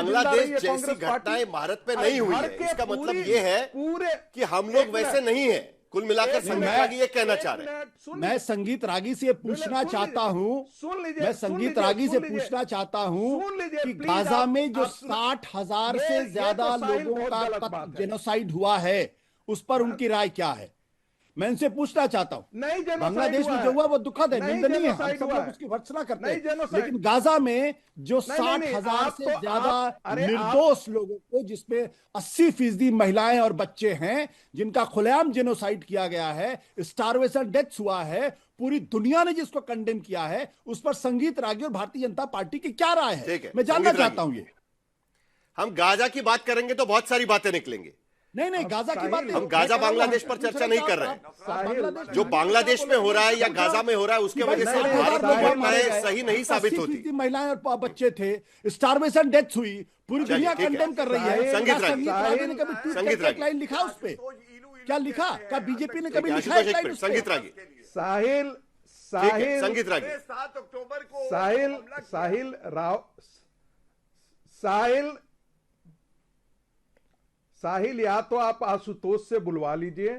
बांग्लादेश जैसी घटनाएं भारत में नहीं हुई है, इसका मतलब ये है कि हम लोग वैसे नहीं है। कुल मिलाकर संगीत रागी ये कहना चाह रहे हैं। मैं संगीत रागी से पूछना चाहता हूं, मैं संगीत रागी से पूछना चाहता हूं कि गाजा में जो 60,000 से ज्यादा लोगों का जेनोसाइड हुआ है, उस पर उनकी राय क्या है? मैं इनसे पूछना चाहता हूं। बांग्लादेश में जो हुआ वो दुखद है, निंदनीय है, हम सब लोग उसकी भर्त्सना करते हैं, लेकिन गाजा में जो 60,000 से ज्यादा निर्दोष लोगों को, जिसमें 80% महिलाएं और बच्चे हैं, जिनका खुलेआम जेनोसाइड किया गया है, स्टारवेशन डेथ्स हुआ है, पूरी दुनिया ने जिसको कंडेम किया है, उस पर संगीत रागी और भारतीय जनता पार्टी की क्या राय है? मैं जानना चाहता हूं। ये हम गाजा की बात करेंगे तो बहुत सारी बातें निकलेंगे। नहीं, गाजा की बात, हम गाजा बांग्लादेश पर चर्चा नहीं कर रहे हैं। जो बांग्लादेश में हो रहा है या गाजा में हो रहा है, उसके वजह से भारत में घटनाएं सही नहीं साबित होती। महिलाएं और बच्चे थे, स्टारवेशन डेथ हुई, पूरी दुनिया कंडेम कर रही है। संगीत रागी ने कभी एक लाइन लिखा उस पे? क्या लिखा? क्या बीजेपी ने कभी लिखा एक लाइन? संगीत रागी, साहिल संगीत रागी, 7 अक्टूबर को साहिल या तो आप आशुतोष से बुलवा लीजिए,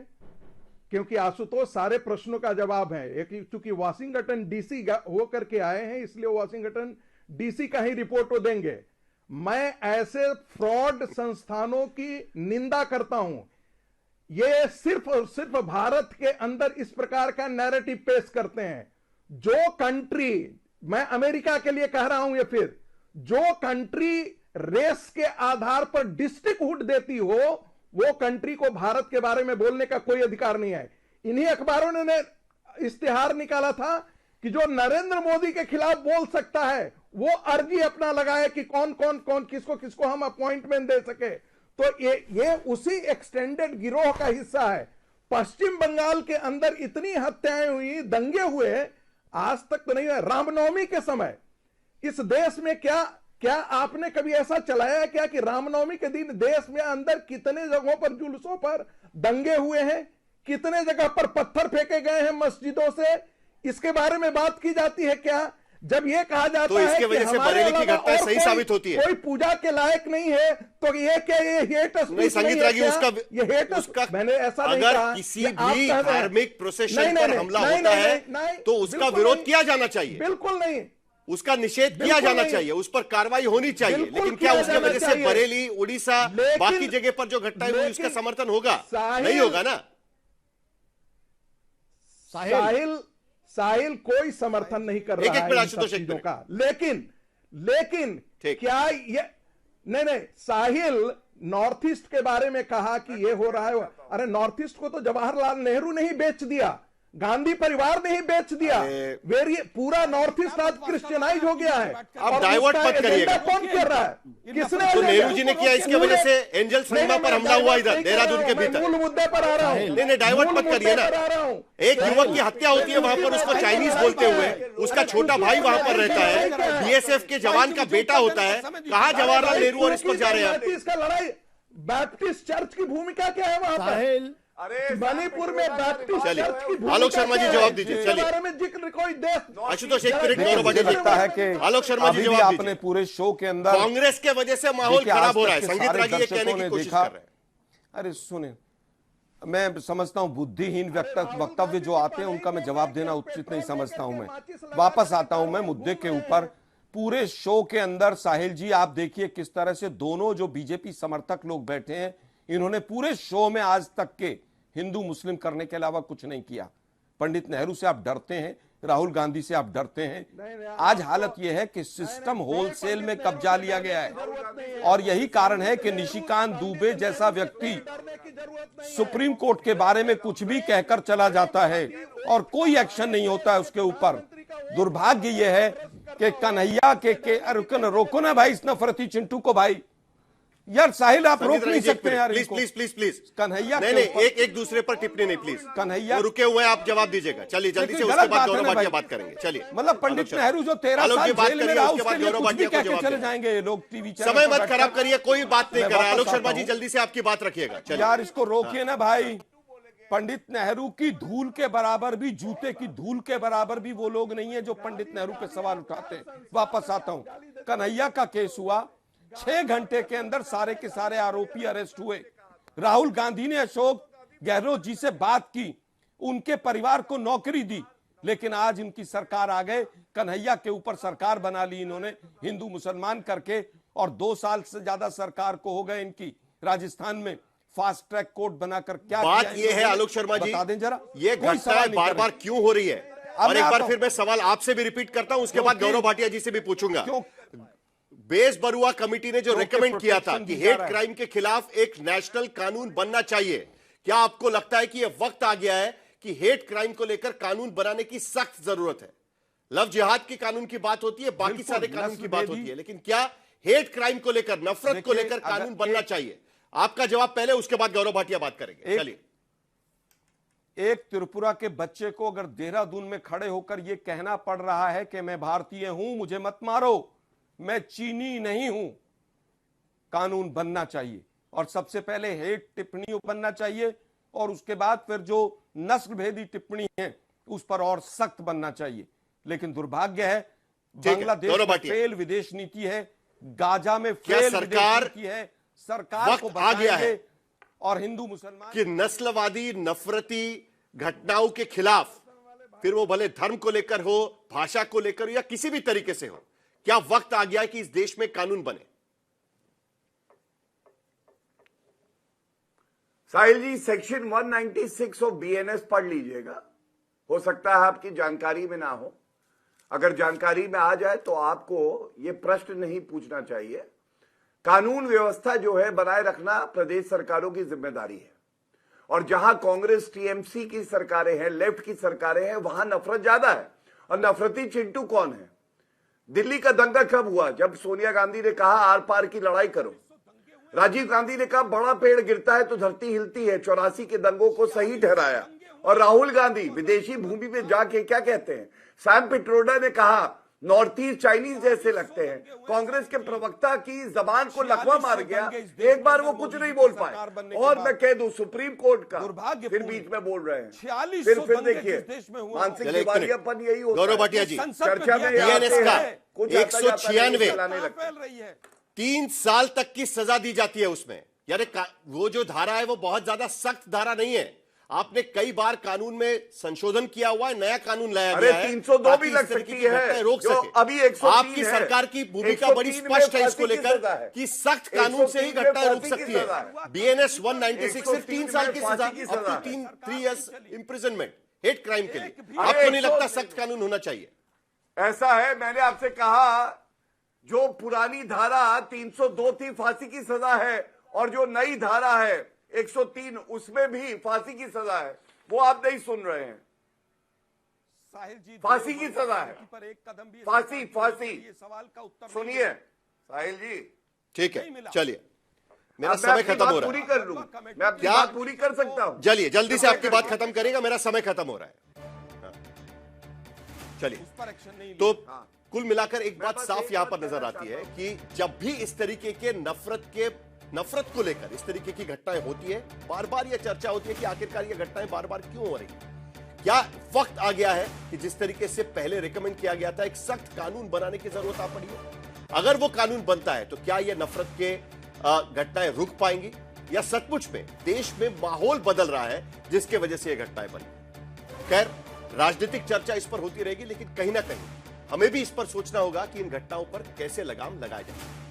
क्योंकि आशुतोष सारे प्रश्नों का जवाब है। एक चूंकि वाशिंगटन डीसी होकर के आए हैं, इसलिए वाशिंगटन डीसी का ही रिपोर्ट वो देंगे। मैं ऐसे फ्रॉड संस्थानों की निंदा करता हूं। ये सिर्फ और सिर्फ भारत के अंदर इस प्रकार का नैरेटिव पेश करते हैं। जो कंट्री, मैं अमेरिका के लिए कह रहा हूं, ये फिर जो कंट्री रेस के आधार पर डिस्ट्रिक्टहुड देती हो, वो कंट्री को भारत के बारे में बोलने का कोई अधिकार नहीं है। इन्हीं अखबारों ने इश्तिहार निकाला था कि जो नरेंद्र मोदी के खिलाफ बोल सकता है, वो अर्जी अपना लगाए कि कौन कौन कौन किसको किसको हम अपॉइंटमेंट दे सके। तो ये उसी एक्सटेंडेड गिरोह का हिस्सा है। पश्चिम बंगाल के अंदर इतनी हत्याएं हुई, दंगे हुए, आज तक तो नहीं हुआ। रामनवमी के समय इस देश में क्या आपने कभी ऐसा चलाया क्या कि रामनवमी के दिन देश में अंदर कितने जगहों पर जुलूसों पर दंगे हुए हैं, कितने जगह पर पत्थर फेंके गए हैं मस्जिदों से? इसके बारे में बात की जाती है क्या? जब ये कहा जाता तो इसके वजह से बरेली की घटना सही साबित होती है। कोई पूजा के लायक नहीं है, तो ये क्या ये हेट नहीं? संगीत रागी, उसका मैंने ऐसा नहीं अगर कहा। किसी भी धार्मिक प्रोसेशन पर हमला होता है तो उसका विरोध किया जाना चाहिए। बिल्कुल नहीं, उसका निषेध किया जाना चाहिए, उस पर कार्रवाई होनी चाहिए। लेकिन क्या उसकी वजह से बरेली, उड़ीसा, बाकी जगह पर जो घटनाएं हुई उसका समर्थन होगा? नहीं होगा ना। साहिल कोई समर्थन नहीं कर रहा है इन सब चीजों का। लेकिन क्या ये नहीं, साहिल नॉर्थ ईस्ट के बारे में कहा कि ये हो रहा है। अरे नॉर्थ ईस्ट को तो जवाहरलाल नेहरू ने ही बेच दिया, गांधी परिवार ने ही बेच दिया। पूरा नॉर्थ ईस्ट आज क्रिश्चियनाइज हो गया है। आप डाइवर्ट मत करिएगा। कौन कर रहा है? किसने? तो नेहरू जी ने किया, इसके वजह से एंजल सिनेमा पर हमला हुआ इधर देहरादून के भीतर। मूल मुद्दे पर आ रहा हूं। नहीं, डाइवर्ट मत करिए ना। एक युवक की हत्या होती है वहां पर, उसको चाइनीज बोलते हुए, उसका छोटा भाई वहां पर रहता है, बीएसएफ के जवान का बेटा होता है। कहा जवाहरलाल नेहरू और इस पर जा रहे हैं? इसका लड़ाई बैप्टिस्ट चर्च की भूमिका क्या है वहां पर? मणिपुर में बैप्टिस्ट चर्च की भूमिका, आलोक शर्मा जी जवाब दीजिए। चलिए, बारे में जिक्र कोई देश। आशुतोष एक मिनट, गौरव मुझे लगता है कि आलोक शर्मा जी जवाब आपने दीजिए। पूरे शो के अंदर कांग्रेस के वजह से माहौल खराब हो रहा है, संगीत रागी ये कहने की कोशिश कर रहे हैं। अरे सुने, मैं समझता हूं बुद्धिहीन वक्तव्य जो आते हैं उनका मैं जवाब देना उचित नहीं समझता हूं। मैं वापस आता हूं मैं मुद्दे के ऊपर। पूरे शो के अंदर साहिल जी आप देखिए किस तरह से दोनों जो बीजेपी समर्थक लोग बैठे हैं, इन्होंने पूरे शो में आज तक के हिंदू मुस्लिम करने के अलावा कुछ नहीं किया। पंडित नेहरू से आप डरते हैं, राहुल गांधी से आप डरते हैं। आज हालत यह है कि सिस्टम होलसेल में कब्जा लिया गया है, और यही कारण है कि निशिकांत दुबे जैसा व्यक्ति सुप्रीम कोर्ट के बारे में कुछ भी कहकर चला जाता है और कोई एक्शन नहीं होता है उसके ऊपर। दुर्भाग्य यह है कि कन्हैया के रोको ना भाई इस नफरती चिंटू को। भाई यार साहिल आप रोक नहीं सकते यार। प्लीज कन्हैया नहीं, एक दूसरे पर टिप्पणी नहीं प्लीज। कन्हैया रुके हुए आप जवाब दीजिएगा। चलिए जल्दी से, उसके बाद गौरव भाटिया बात करेंगे। चलिए, मतलब पंडित नेहरू जो 13 साल जेल में रहा, उसके लिए कुछ भी कहकर चले जाएंगे लोग टीवी चैनल। समय मत खराब करिए, कोई बात नहीं कर रहा है। आलोक शर्मा जी जल्दी से आपकी बात रखिएगा। यार इसको रोकिए ना भाई। पंडित नेहरू की धूल के बराबर भी, जूते की धूल के बराबर भी वो लोग नहीं है जो पंडित नेहरू पे सवाल उठाते हैं। वापस आता हूं, कन्हैया का केस हुआ, 6 घंटे के अंदर सारे के सारे आरोपी अरेस्ट हुए। राहुल गांधी ने अशोक गहलोत जी से बात की, उनके परिवार को नौकरी दी, लेकिन आज इनकी सरकार आ गए, कन्हैया के ऊपर सरकार बना ली इन्होंने हिंदू मुसलमान करके, और 2 साल से ज्यादा सरकार को हो गए इनकी। राजस्थान में फास्ट ट्रैक कोर्ट बनाकर क्या बात ये है आलोक शर्मा जी, बता दें जरा, ये घटनाएं बार बार क्यों हो रही है? और एक बार फिर मैं सवाल आपसे भी रिपीट करता हूं, उसके बाद गौरव भाटिया जी से भी पूछूंगा। बेस बरुआ कमेटी ने जो रेकमेंड किया था कि हेट क्राइम के खिलाफ एक नेशनल कानून बनना चाहिए, क्या आपको लगता है कि यह वक्त आ गया है कि हेट क्राइम को लेकर कानून बनाने की सख्त जरूरत है? लव जिहाद के कानून की बात होती है, बाकी सारे कानून की बात होती है, लेकिन क्या हेट क्राइम को लेकर, नफरत को लेकर कानून बनना चाहिए? आपका जवाब पहले, उसके बाद गौरव भाटिया बात करेंगे। चलिए। एक त्रिपुरा के बच्चे को अगर देहरादून में खड़े होकर यह कहना पड़ रहा है कि मैं भारतीय हूं, मुझे मत मारो, मैं चीनी नहीं हूं, कानून बनना चाहिए। और सबसे पहले हेट टिप्पणी बनना चाहिए, और उसके बाद फिर जो नस्ल भेदी टिप्पणी है उस पर और सख्त बनना चाहिए। लेकिन दुर्भाग्य है, बांग्लादेश में फेल विदेश नीति है, गाजा में फेल सरकार विदेश नीति है। सरकार को आ गया है और हिंदू मुसलमान कि नस्लवादी नफरती घटनाओं के खिलाफ, फिर वो भले धर्म को लेकर हो, भाषा को लेकर हो, या किसी भी तरीके से हो, क्या वक्त आ गया है कि इस देश में कानून बने? साहिल जी, सेक्शन 196 ऑफ बीएनएस पढ़ लीजिएगा, हो सकता है आपकी जानकारी में ना हो। अगर जानकारी में आ जाए तो आपको यह प्रश्न नहीं पूछना चाहिए। कानून व्यवस्था जो है बनाए रखना प्रदेश सरकारों की जिम्मेदारी है, और जहां कांग्रेस टीएमसी की सरकारें हैं, लेफ्ट की सरकारें हैं, वहां नफरत ज्यादा है। और नफरती चिंटू कौन है? दिल्ली का दंगा कब हुआ? जब सोनिया गांधी ने कहा आर पार की लड़ाई करो। राजीव गांधी ने कहा बड़ा पेड़ गिरता है तो धरती हिलती है, 84 के दंगों को सही ठहराया। और राहुल गांधी विदेशी भूमि पे जाके क्या कहते हैं? सैम पिट्रोडा ने कहा नॉर्थ ईस्ट चाइनीज जैसे लगते हैं। कांग्रेस के प्रवक्ता की जबान को लकवा मार गया, एक बार वो कुछ नहीं बोल पाए। और मैं कह दूं सुप्रीम कोर्ट का, फिर बीच में बोल रहे हैं, फिर देखिए मानसिक दिवालियापन यही होता है। गौरव भाटिया जी, चर्चा में बीएनएस का कुछ 196 3 साल तक की सजा दी जाती है उसमें, यानी वो जो धारा है वो बहुत ज्यादा सख्त धारा नहीं है। आपने कई बार कानून में संशोधन किया हुआ है, नया कानून लाया गया है। 302 भी लग सकती है, रोक सके। अभी 103 आपकी सरकार की भूमिका बड़ी स्पष्ट है इसको लेकर कि सख्त कानून से ही घटना रोक सकती है। बीएनएस 196 सिर्फ 3 साल की सजा, अब तो 3 इयर्स इंप्रिजनमेंट हेट क्राइम के लिए। आपको नहीं लगता सख्त कानून होना चाहिए? ऐसा है, मैंने आपसे कहा जो पुरानी धारा 302 थी फांसी की सजा है, और जो नई धारा है 103 उसमें भी फांसी की सजा है। वो आप नहीं सुन रहे हैं। साहिल जी, फांसी की सजा है, पर एक कदम भी फांसी फांसी। ये सवाल का उत्तर सुनिए साहिल जी, ठीक है, चलिए, मेरा समय खत्म हो रहा पूरी है। कर लूं, मैं अपनी बात पूरी कर सकता हूं? चलिए, जल्दी से आपकी बात खत्म करेगा, मेरा समय खत्म हो रहा है। चलिए, तो कुल मिलाकर एक बात साफ यहां पर नजर आती है कि जब भी इस तरीके के नफरत को लेकर इस तरीके की घटनाएं होती है, बार बार यह चर्चा होती है कि आखिरकार ये घटनाएं बार बार क्यों हो रही है। क्या वक्त आ गया है कि जिस तरीके से पहले रिकमेंड किया गया था, एक सख्त कानून बनाने की जरूरत आ पड़ी है? अगर वो कानून बनता है तो क्या ये नफरत के घटनाएं रुक पाएंगी, या सचमुच में देश में माहौल बदल रहा है जिसके वजह से ये घटनाएं बनी? खैर, राजनीतिक चर्चा इस पर होती रहेगी, लेकिन कहीं ना कहीं हमें भी इस पर सोचना होगा कि इन घटनाओं पर कैसे लगाम लगाया जाए।